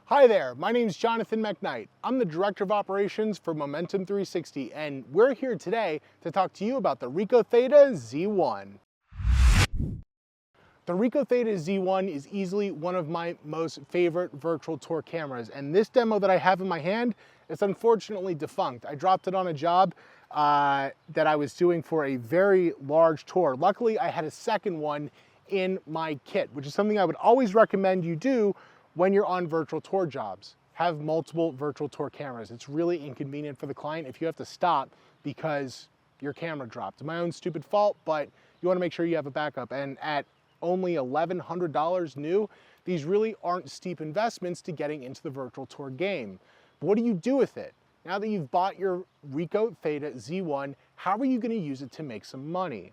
Hi there, my name is Jonathan McKnight. I'm the Director of Operations for Momentum 360, and we're here today to talk to you about the Ricoh Theta Z1. The Ricoh Theta Z1 is easily one of my most favorite virtual tour cameras, and this demo that I have in my hand is unfortunately defunct. I dropped it on a job that I was doing for a very large tour. Luckily, I had a second one in my kit, which is something I would always recommend you do when you're on virtual tour jobs. Have multiple virtual tour cameras. It's really inconvenient for the client if you have to stop because your camera dropped. My own stupid fault, but you want to make sure you have a backup. And at only $1,100 new, these really aren't steep investments to getting into the virtual tour game. But what do you do with it? Now that you've bought your Ricoh Theta Z1, how are you going to use it to make some money?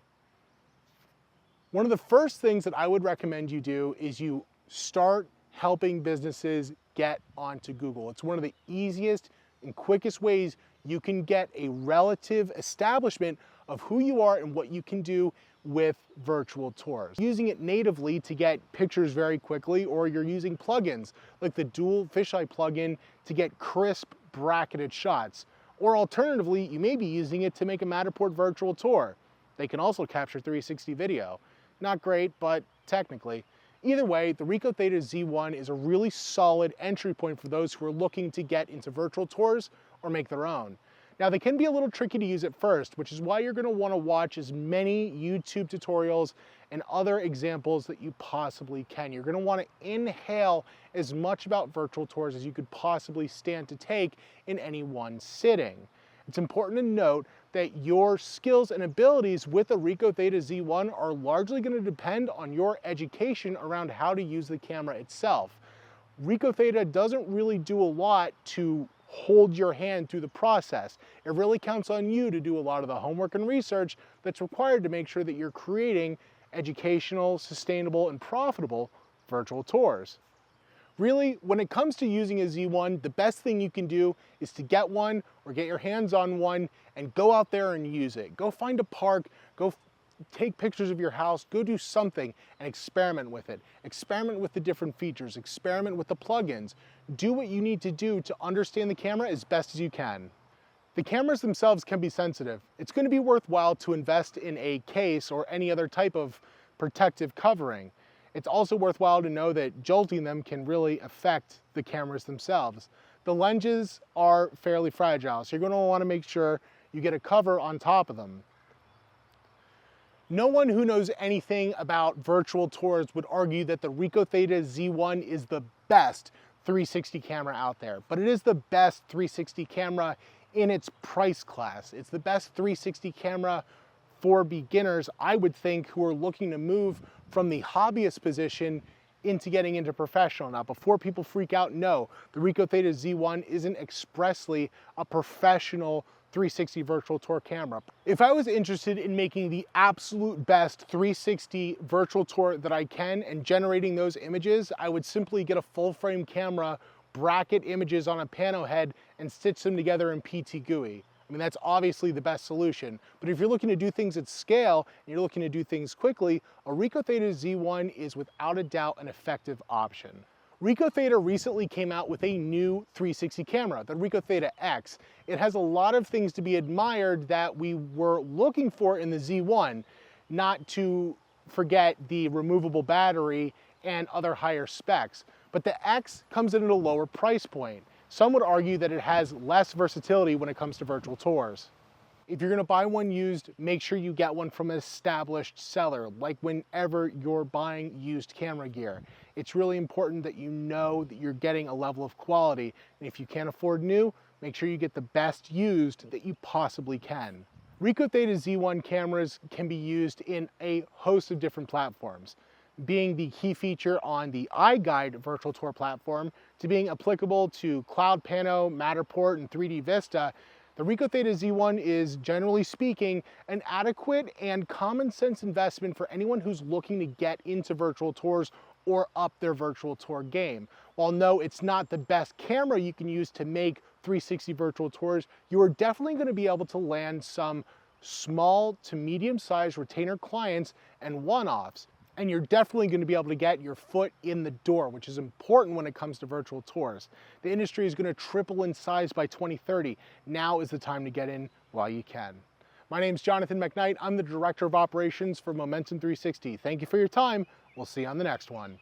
One of the first things that I would recommend you do is you start helping businesses get onto Google. It's one of the easiest and quickest ways you can get a relative establishment of who you are and what you can do with virtual tours. Using it natively to get pictures very quickly, or you're using plugins like the dual fisheye plugin to get crisp bracketed shots. Or alternatively, you may be using it to make a Matterport virtual tour. They can also capture 360 video. Not great, but technically. Either way, the Ricoh Theta Z1 is a really solid entry point for those who are looking to get into virtual tours or make their own. Now, they can be a little tricky to use at first, which is why you're going to want to watch as many YouTube tutorials and other examples that you possibly can. You're going to want to inhale as much about virtual tours as you could possibly stand to take in any one sitting. It's important to note that your skills and abilities with the Ricoh Theta Z1 are largely going to depend on your education around how to use the camera itself. Ricoh Theta doesn't really do a lot to hold your hand through the process. It really counts on you to do a lot of the homework and research that's required to make sure that you're creating educational, sustainable, and profitable virtual tours. Really, when it comes to using a Z1, the best thing you can do is to get one or get your hands on one and go out there and use it. Go find a park, go take pictures of your house, go do something and experiment with it. Experiment with the different features, experiment with the plugins. Do what you need to do to understand the camera as best as you can. The cameras themselves can be sensitive. It's going to be worthwhile to invest in a case or any other type of protective covering. It's also worthwhile to know that jolting them can really affect the cameras themselves. The lenses are fairly fragile, so you're going to want to make sure you get a cover on top of them. No one who knows anything about virtual tours would argue that the Ricoh Theta Z1 is the best 360 camera out there, but it is the best 360 camera in its price class. It's the best 360 camera for beginners, I would think, who are looking to move from the hobbyist position into getting into professional. Now, before people freak out, no, the Ricoh Theta Z1 isn't expressly a professional 360 virtual tour camera. If I was interested in making the absolute best 360 virtual tour that I can and generating those images, I would simply get a full frame camera, bracket images on a pano head, and stitch them together in PT GUI. I mean, that's obviously the best solution. But if you're looking to do things at scale and you're looking to do things quickly, a Ricoh Theta Z1 is without a doubt an effective option. Ricoh Theta recently came out with a new 360 camera, the Ricoh Theta X. It has a lot of things to be admired that we were looking for in the Z1, not to forget the removable battery and other higher specs. But the X comes in at a lower price point. Some would argue that it has less versatility when it comes to virtual tours. If you're going to buy one used, make sure you get one from an established seller, like whenever you're buying used camera gear. It's really important that you know that you're getting a level of quality. And if you can't afford new, make sure you get the best used that you possibly can. Ricoh Theta Z1 cameras can be used in a host of different platforms, being the key feature on the iGuide virtual tour platform to being applicable to Cloud Pano, Matterport, and 3D Vista. The Ricoh Theta Z1 is, generally speaking, an adequate and common sense investment for anyone who's looking to get into virtual tours or up their virtual tour game. While no, it's not the best camera you can use to make 360 virtual tours, you are definitely going to be able to land some small to medium-sized retainer clients and one-offs. and you're definitely going to be able to get your foot in the door, which is important when it comes to virtual tours. The industry is going to triple in size by 2030. Now is the time to get in while you can. My name is Jonathan McKnight. I'm the Director of Operations for Momentum 360. Thank you for your time. We'll see you on the next one.